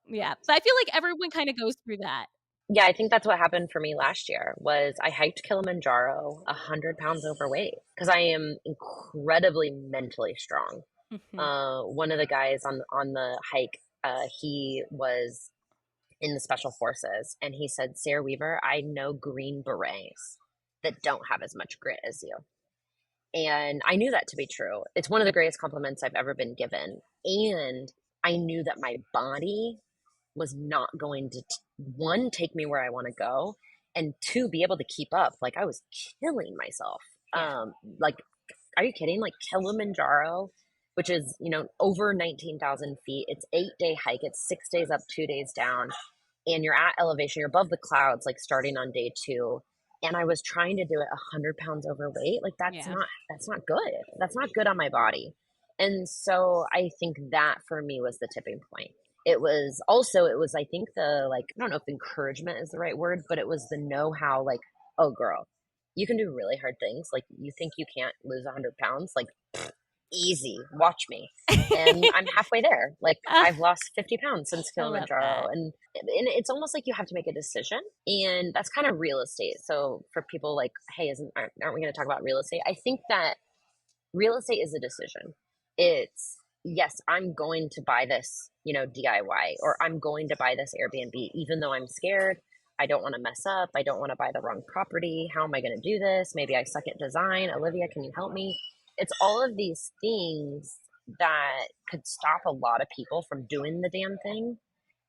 yeah. But I feel like everyone kind of goes through that. Yeah, I think that's what happened for me last year was I hiked Kilimanjaro 100 pounds overweight because I am incredibly mentally strong. Mhm. One of the guys on the hike, he was in the special forces, and he said, "Sarah Weaver, I know Green Berets that don't have as much grit as you." And I knew that to be true. It's one of the greatest compliments I've ever been given. And I knew that my body was not going to, one, take me where I want to go, and two, be able to keep up. Like I was killing myself. Yeah. Like, are you kidding? Like Kilimanjaro, which is, over 19,000 feet. It's 8-day hike. It's 6 days up, 2 days down, and you're at elevation. You're above the clouds, like starting on day two. And I was trying to do it 100 pounds overweight. Like Yeah. that's not good. That's not good on my body. And so I think that for me was the tipping point. It was I think the, like, I don't know if encouragement is the right word, but it was the know how, like, oh girl, you can do really hard things. Like, you think you can't lose 100 pounds? Like, easy, watch me. And I'm halfway there. Like, Ah, I've lost 50 pounds since I love Kilimanjaro. that. And it's almost like you have to make a decision. And that's kind of real estate. So for people like, hey, aren't we going to talk about real estate? I think that real estate is a decision. It's, yes, I'm going to buy this, DIY, or I'm going to buy this Airbnb, even though I'm scared. I don't want to mess up. I don't want to buy the wrong property. How am I going to do this? Maybe I suck at design. Olivia, can you help me? It's all of these things that could stop a lot of people from doing the damn thing.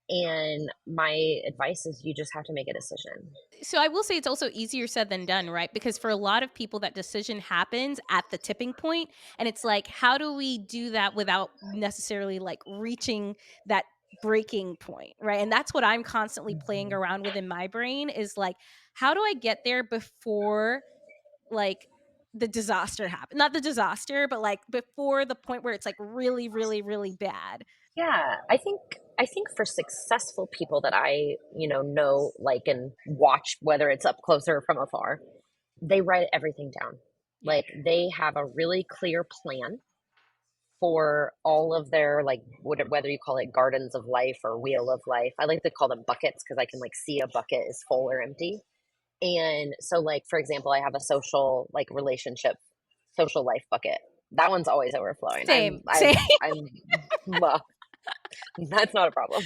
And my advice is you just have to make a decision. So I will say it's also easier said than done, right? Because for a lot of people, that decision happens at the tipping point, and it's like, how do we do that without necessarily like reaching that breaking point, right? And that's what I'm constantly playing Mhm. around with in my brain is like, how do I get there before like the disaster happen, not the disaster, but like before the point where it's like really, really, really bad. Yeah, I think for successful people that I, know, like, and watch, whether it's up close or from afar, they write everything down. Yeah. Like, they have a really clear plan for all of their, like, whether you call it gardens of life or wheel of life. I like to call them buckets because I can, like, see a bucket is full or empty. And so, like, for example, I have a social, like, relationship, social life bucket. That one's always overflowing. Same, same. Well, that's not a problem.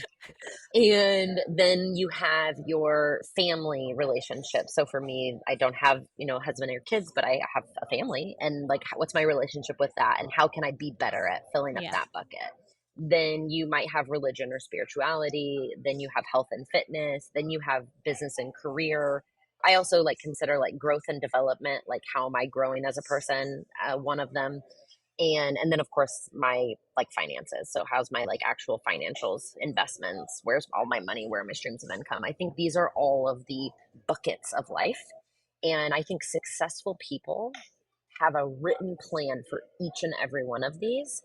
And then you have your family relationship. So for me, I don't have, husband or kids, but I have a family. And, like, what's my relationship with that? And how can I be better at filling up Yeah. that bucket? Then you might have religion or spirituality. Then you have health and fitness. Then you have business and career. I also, like, consider, like, growth and development. Like, how am I growing as a person? One of them. And then, of course, my, like, finances. So how's my, like, actual financials, investments, where's all my money, where are my streams of income? I think these are all of the buckets of life. And I think successful people have a written plan for each and every one of these,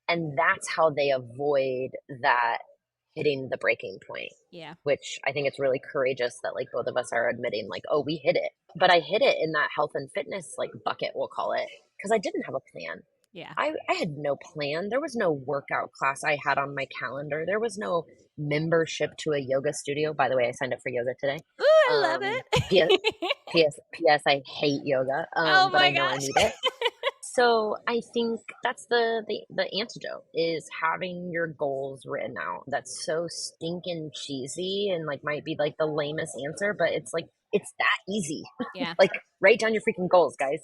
and that's how they avoid that hitting the breaking point. Yeah. Which I think it's really courageous that, like, both of us are admitting, like, oh, we hit it. But I hit it in that health and fitness, like, bucket, we'll call it, because I didn't have a plan. Yeah. I had no plan. There was no workout class I had on my calendar. There was no membership to a yoga studio. By the way, I signed up for yoga today. Ooh, I love P.S. it. P.S. I hate yoga, Oh but I my know I gosh. need it. So I think that's the antidote, is having your goals written out. That's so stinking cheesy and, like, might be like the lamest answer, but it's like it's that easy. Yeah. Like, write down your freaking goals, guys.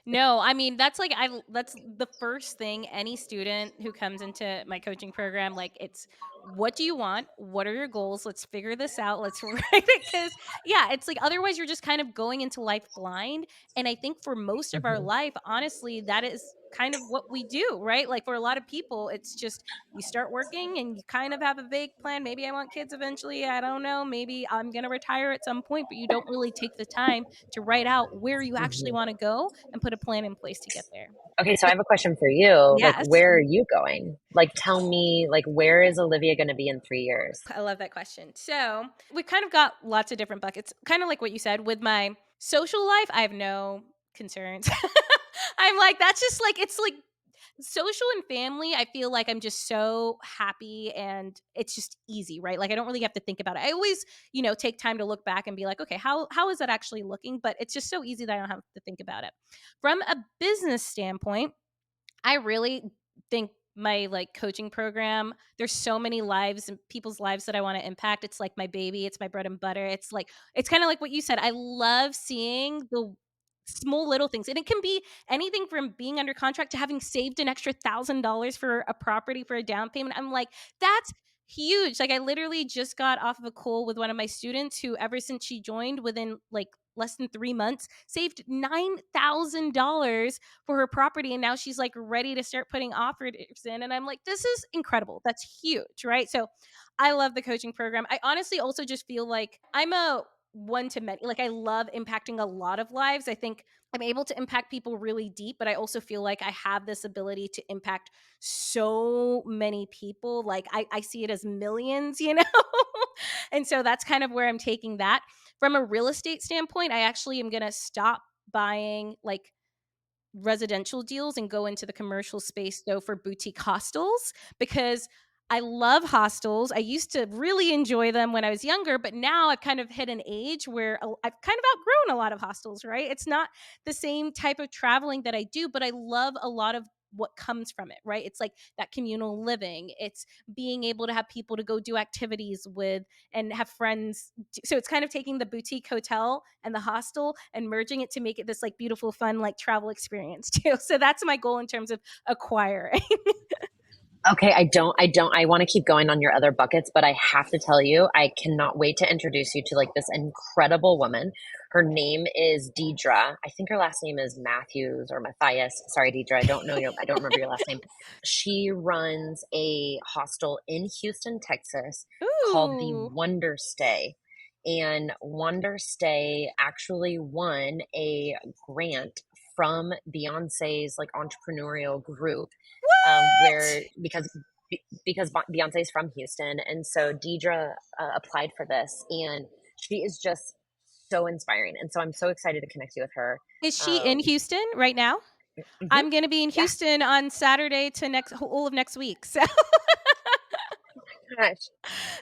No, I mean, that's the first thing any student who comes into my coaching program, like, it's, what do you want? What are your goals? Let's figure this out. Let's write it, cuz yeah, it's like otherwise you're just kind of going into life blind, and I think for most of our Hmm. life, honestly, that is kind of what we do, right? Like for a lot of people, it's just you start working and you kind of have a vague plan. Maybe I want kids eventually. I don't know. Maybe I'm going to retire at some point, but you don't really take the time to write out where you actually Hmm. want to go and put a plan in place to get there. Okay, so I But have a question for you. Like, yes, where are you going? Like, tell me, like, where is Olivia going to be in 3 years? I love that question. So we've kind of got lots of different buckets, kind of like what you said with my social life. I have no concerns. I'm like, that's just like, it's like social and family. I feel like I'm just so happy and it's just easy, right? Like I don't really have to think about it. I always, take time to look back and be like, okay, how is that actually looking? But it's just so easy that I don't have to think about it. From a business standpoint, I really think my like coaching program, there's so many lives and people's lives that I want to impact. It's like my baby, it's my bread and butter. It's like it's kind of like what you said. I love seeing the small little things. And it can be anything from being under contract to having saved an extra $1,000 for a property for a down payment. I'm like, that's Huge. Like I literally just got off of a call with one of my students who ever since she joined within like less than 3 months saved $9,000 for her property, and now she's like ready to start putting offers in, and I'm like, this is incredible. That's huge, right? So I love the coaching program. I honestly also just feel like I'm a one to many. Like I love impacting a lot of lives. I think I'm able to impact people really deep, but I also feel like I have this ability to impact so many people. Like I see it as millions, you know? And so that's kind of where I'm taking that. From a real estate standpoint, I actually am going to stop buying like residential deals and go into the commercial space though for boutique hostels, because I love hostels. I used to really enjoy them when I was younger, but now I've kind of hit an age where I've kind of outgrown a lot of hostels, right? It's not the same type of traveling that I do, but I love a lot of what comes from it, right? It's like that communal living. It's being able to have people to go do activities with and have friends. So it's kind of taking the boutique hotel and the hostel and merging it to make it this like beautiful, fun, like travel experience too. So that's my goal in terms of acquiring. Okay, I want to keep going on your other buckets, but I have to tell you, I cannot wait to introduce you to like this incredible woman. Her name is Deidre. I think her last name is Matthews or Matthias. Sorry, Deidre, I don't remember your last name. She runs a hostel in Houston, Texas called the Ooh, Wonder Stay. And Wonder Stay actually won a grant from Beyonce's like entrepreneurial group, what? where because Beyonce is from Houston, and so Deidre applied for this, and she is just so inspiring, and so I'm so excited to connect you with her. Is she in Um, Houston right now? mhm. I'm going to be in Yeah, Houston on Saturday to next all of next week. So gosh,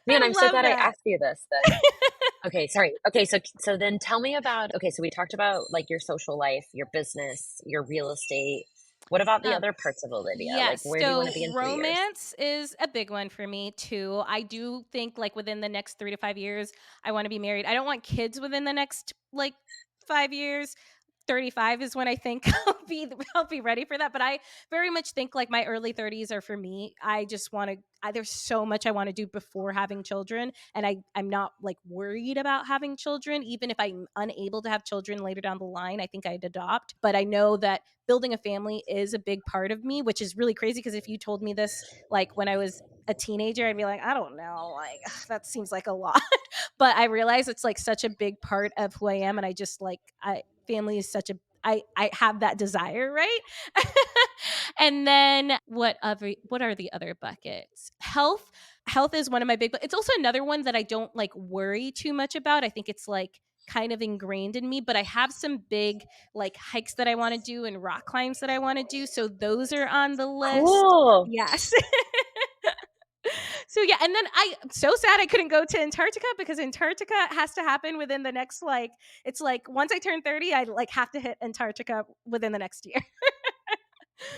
man, I I'm so love glad I that. asked you this. Then, okay, sorry. Okay, so then tell me about. Okay, so we talked about like your social life, your business, your real estate. What about the Um, other parts of Olivia? Like, Yes. where do you want to So be in 3 years? romance is a big one for me too. I do think like within the next 3 to 5 years, I want to be married. I don't want kids within the next like 5 years. 35 is when I think I'll be ready for that. But I very much think like my early 30s are for me. I just want to there's so much I want to do before having children, and I'm not like worried about having children even if I'm unable to have children later down the line. I think I'd adopt, but I know that building a family is a big part of me, which is really crazy because if you told me this like when I was a teenager, I'd be like, I don't know, like that seems like a lot. But I realize it's like such a big part of who I am, and I just like I family is such a I have that desire, right? And then what are the other buckets? Health is one of my big, but it's also another one that I don't like worry too much about. I think it's like kind of ingrained in me, but I have some big like hikes that I want to do and rock climbs that I want to do, so those are on the list. Cool. Yes. So yeah, and then I'm so sad I couldn't go to Antarctica because Antarctica has to happen within the next like it's like once I turn 30, I like have to hit Antarctica within the next year.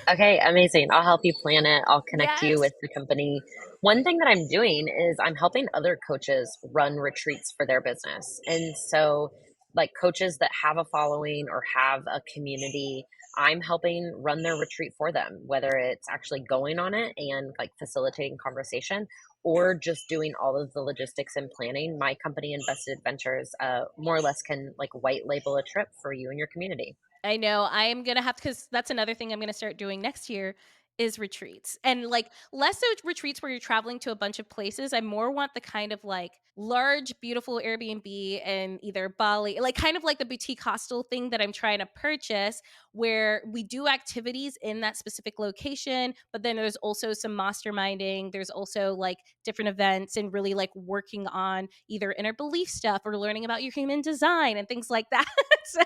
Okay, amazing. I'll help you plan it. I'll connect you Yes. with the company. One thing that I'm doing is I'm helping other coaches run retreats for their business. And so, like coaches that have a following or have a community, I'm helping run their retreat for them, whether it's actually going on it and like facilitating conversation or just doing all of the logistics and planning. My company, Invested Ventures, more or less can like white label a trip for you and your community. I know. I am gonna have because that's another thing I'm gonna start doing next year is retreats. And like less so retreats where you're traveling to a bunch of places. I more want the kind of like large, beautiful Airbnb and either Bali, like kind of like the boutique hostel thing that I'm trying to purchase, where we do activities in that specific location, but then there's also some masterminding. There's also like different events and really like working on either inner belief stuff or learning about your human design and things like that. So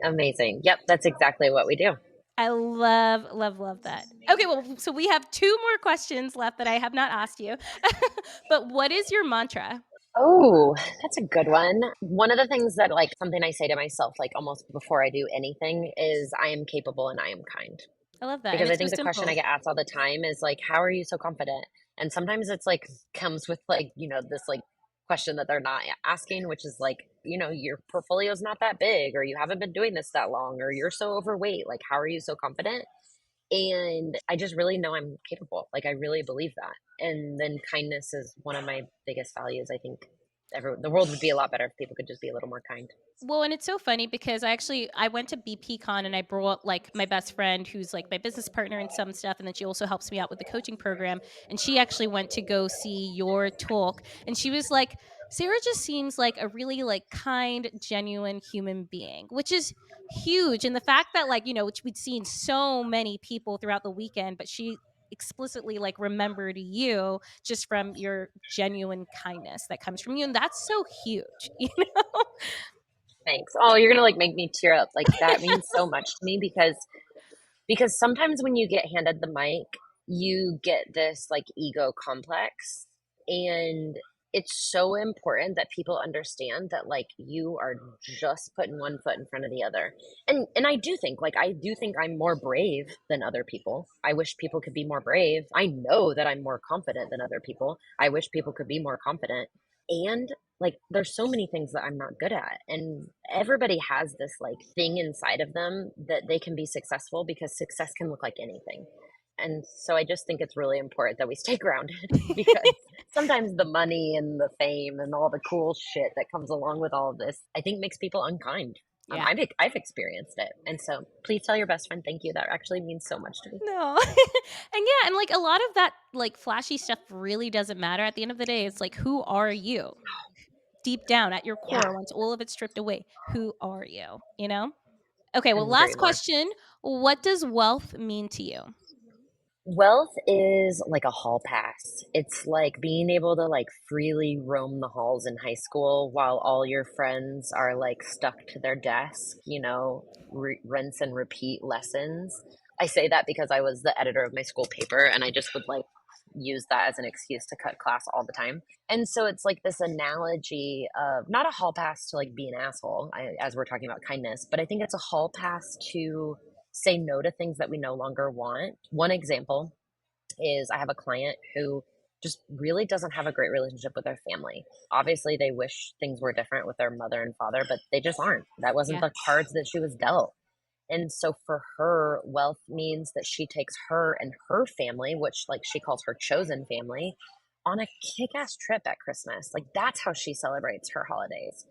Amazing. Yep, that's exactly what we do. I love, love, love that. Okay, well, so we have two more questions left that I have not asked you. But what is your mantra? Oh, that's a good one. One of the things that, like, something I say to myself, like, almost before I do anything is I am capable and I am kind. I love that. And Because I it's so think the question I simple. get asked all the time is, like, how are you so confident? And sometimes it's like, comes with, like, this, like, question that they're not asking, which is like, your portfolio's not that big, or you haven't been doing this that long, or you're so overweight. Like, how are you so confident? And I just really know I'm capable. Like, I really believe that. And then kindness is one of my biggest values. I think the world would be a lot better if people could just be a little more kind. Well, and it's so funny because I went to BPCon and I brought like my best friend who's like my business partner and some stuff, and then she also helps me out with the coaching program. And she actually went to go see your talk, and she was like, "Sarah just seems like a really like kind, genuine human being," which is huge. And the fact that like which we'd seen so many people throughout the weekend, but she explicitly like remembered you just from your genuine kindness that comes from you, and that's so huge, you know. Thanks. Oh, you're gonna like make me tear up. Like, that means so much to me because sometimes when you get handed the mic, you get this like ego complex. And it's so important that people understand that like you are just putting one foot in front of the other. And I do think I'm more brave than other people. I wish people could be more brave. I know that I'm more confident than other people. I wish people could be more confident. And like, there's so many things that I'm not good at. And everybody has this like thing inside of them that they can be successful, because success can look like anything. And so I just think it's really important that we stay grounded because sometimes the money and the fame and all the cool shit that comes along with all of this, I think makes people unkind. Yeah. I've experienced it. And so please tell your best friend thank you. That actually means so much to me. No. And yeah, and like a lot of that like flashy stuff really doesn't matter. At the end of the day, it's like, who are you? Deep down at your Yeah, core, once all of it's stripped away, who are you? You know? Okay, well, couldn't agree last more. question. What does wealth mean to you? Wealth is like a hall pass. It's like being able to like freely roam the halls in high school while all your friends are like stuck to their desk, rinse and repeat lessons. I say that because I was the editor of my school paper and I just would like use that as an excuse to cut class all the time. And so it's like this analogy of not a hall pass to like be an asshole, as we're talking about kindness, but I think it's a hall pass to say no to things that we no longer want. One example is I have a client who just really doesn't have a great relationship with their family. Obviously, they wish things were different with their mother and father, but they just aren't. That wasn't Yeah. the cards that she was dealt. And so for her, wealth means that she takes her and her family, which like she calls her chosen family, on a kick-ass trip at Christmas. Like, that's how she celebrates her holidays.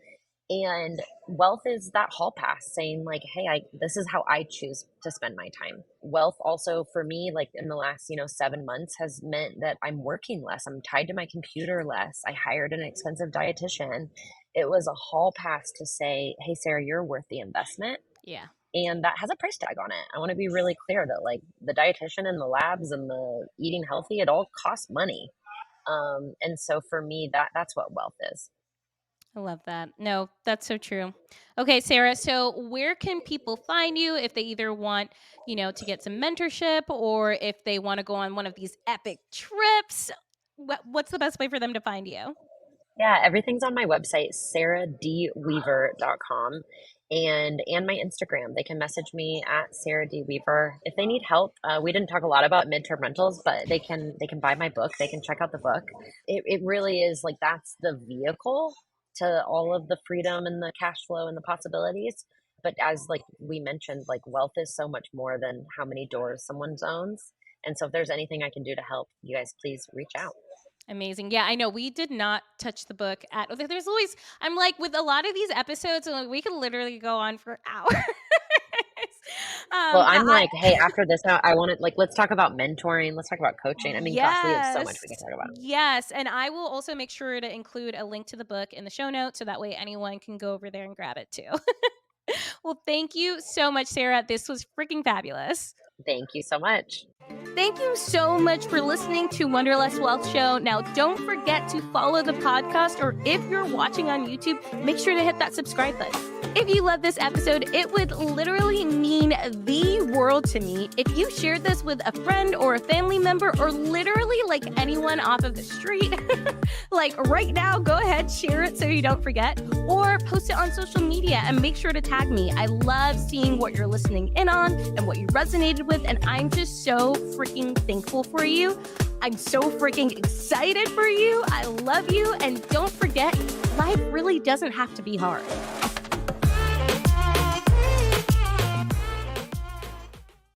And wealth is that hall pass saying like, hey, this is how I choose to spend my time. Wealth also for me, like in the last 7 months, has meant that I'm working less. I'm tied to my computer less. I hired an expensive dietitian. It was a hall pass to say, hey, Sarah, you're worth the investment. Yeah. And that has a price tag on it. I want to be really clear that like the dietitian and the labs and the eating healthy, it all costs money. And so for me, that's what wealth is. I love that. No, that's so true. Okay, Sarah. So, where can people find you if they either want, to get some mentorship or if they want to go on one of these epic trips? What's the best way for them to find you? Yeah, everything's on my website, sarahdweaver.com, and my Instagram. They can message me at Sarah D. Weaver. If they need help, we didn't talk a lot about midterm rentals, but they can buy my book. They can check out the book. It really is like that's the vehicle to all of the freedom and the cash flow and the possibilities. But as like we mentioned, like wealth is so much more than how many doors someone owns. And so if there's anything I can do to help, you guys please reach out. Amazing. Yeah, I know we did not touch the book at. There's always. I'm like with a lot of these episodes, like, we could literally go on for hours. Well, I'm I like, hey, after this, I want to like, let's talk about mentoring. Let's talk about coaching. I mean, gosh, we have so much Yes. we can talk about. Yes. And I will also make sure to include a link to the book in the show notes so that way anyone can go over there and grab it too. Well, thank you so much, Sarah. This was freaking fabulous. Thank you so much. Thank you so much for listening to Wanderlust Wealth Show. Now, don't forget to follow the podcast, or if you're watching on YouTube, make sure to hit that subscribe button. If you love this episode, it would literally mean the world to me if you shared this with a friend or a family member, or literally like anyone off of the street. Like right now, go ahead, share it so you don't forget, or post it on social media and make sure to tag me. I love seeing what you're listening in on and what you resonated with, and I'm just so freaking thankful for you. I'm so freaking excited for you. I love you, and don't forget, life really doesn't have to be hard.